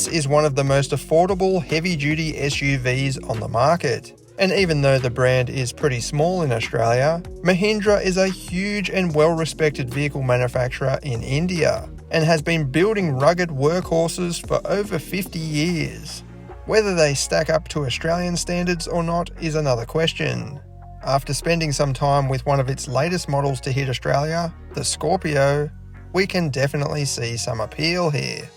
This is one of the most affordable heavy-duty SUVs on the market. And even though the brand is pretty small in Australia, Mahindra is a huge and well-respected vehicle manufacturer in India and has been building rugged workhorses for over 50 years. Whether they stack up to Australian standards or not is another question. After spending some time with one of its latest models to hit Australia, the Scorpio, we can definitely see some appeal here.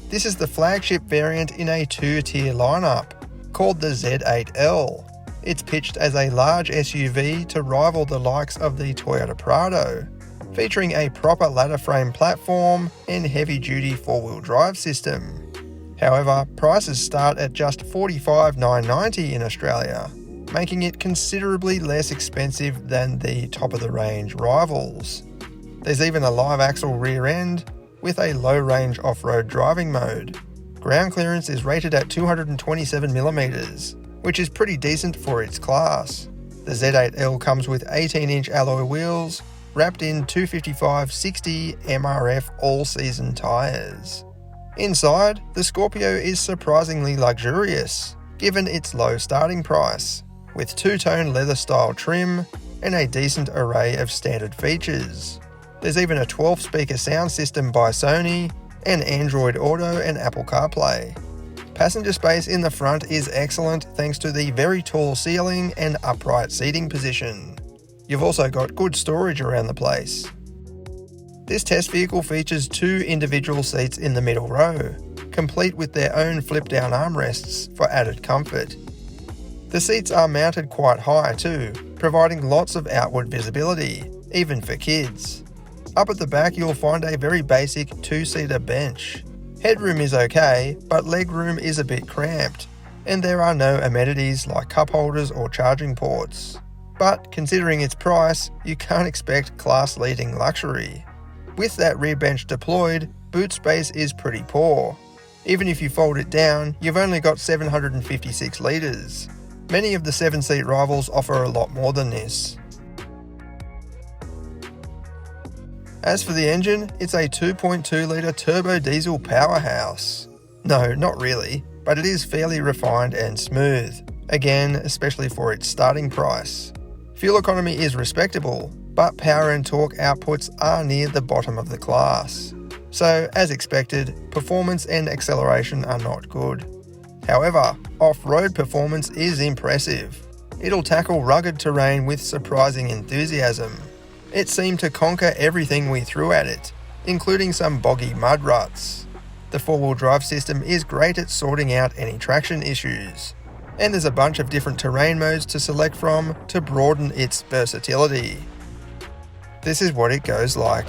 This is the flagship variant in a two-tier lineup, called the Z8L. It's pitched as a large SUV to rival the likes of the Toyota Prado, featuring a proper ladder frame platform and heavy-duty four-wheel drive system. However, prices start at just $45,990 in Australia, making it considerably less expensive than the top-of-the-range rivals. There's even a live-axle rear end with a low-range off-road driving mode. Ground clearance is rated at 227mm, which is pretty decent for its class. The Z8L comes with 18-inch alloy wheels, wrapped in 255/60 MRF all-season tyres. Inside, the Scorpio is surprisingly luxurious, given its low starting price, with two-tone leather-style trim and a decent array of standard features. There's even a 12-speaker sound system by Sony, and Android Auto and Apple CarPlay. Passenger space in the front is excellent thanks to the very tall ceiling and upright seating position. You've also got good storage around the place. This test vehicle features two individual seats in the middle row, complete with their own flip-down armrests for added comfort. The seats are mounted quite high too, providing lots of outward visibility, even for kids. Up at the back you'll find a very basic two-seater bench. Headroom is okay, but legroom is a bit cramped, and there are no amenities like cup holders or charging ports. But considering its price, you can't expect class-leading luxury. With that rear bench deployed, boot space is pretty poor. Even if you fold it down, you've only got 756 litres. Many of the 7-seat rivals offer a lot more than this. As for the engine, it's a 2.2-litre turbo diesel powerhouse. No, not really, but it is fairly refined and smooth, again, especially for its starting price. Fuel economy is respectable, but power and torque outputs are near the bottom of the class. So, as expected, performance and acceleration are not good. However, off-road performance is impressive. It'll tackle rugged terrain with surprising enthusiasm. It seemed to conquer everything we threw at it, including some boggy mud ruts. The four-wheel drive system is great at sorting out any traction issues, and there's a bunch of different terrain modes to select from to broaden its versatility. This is what it goes like.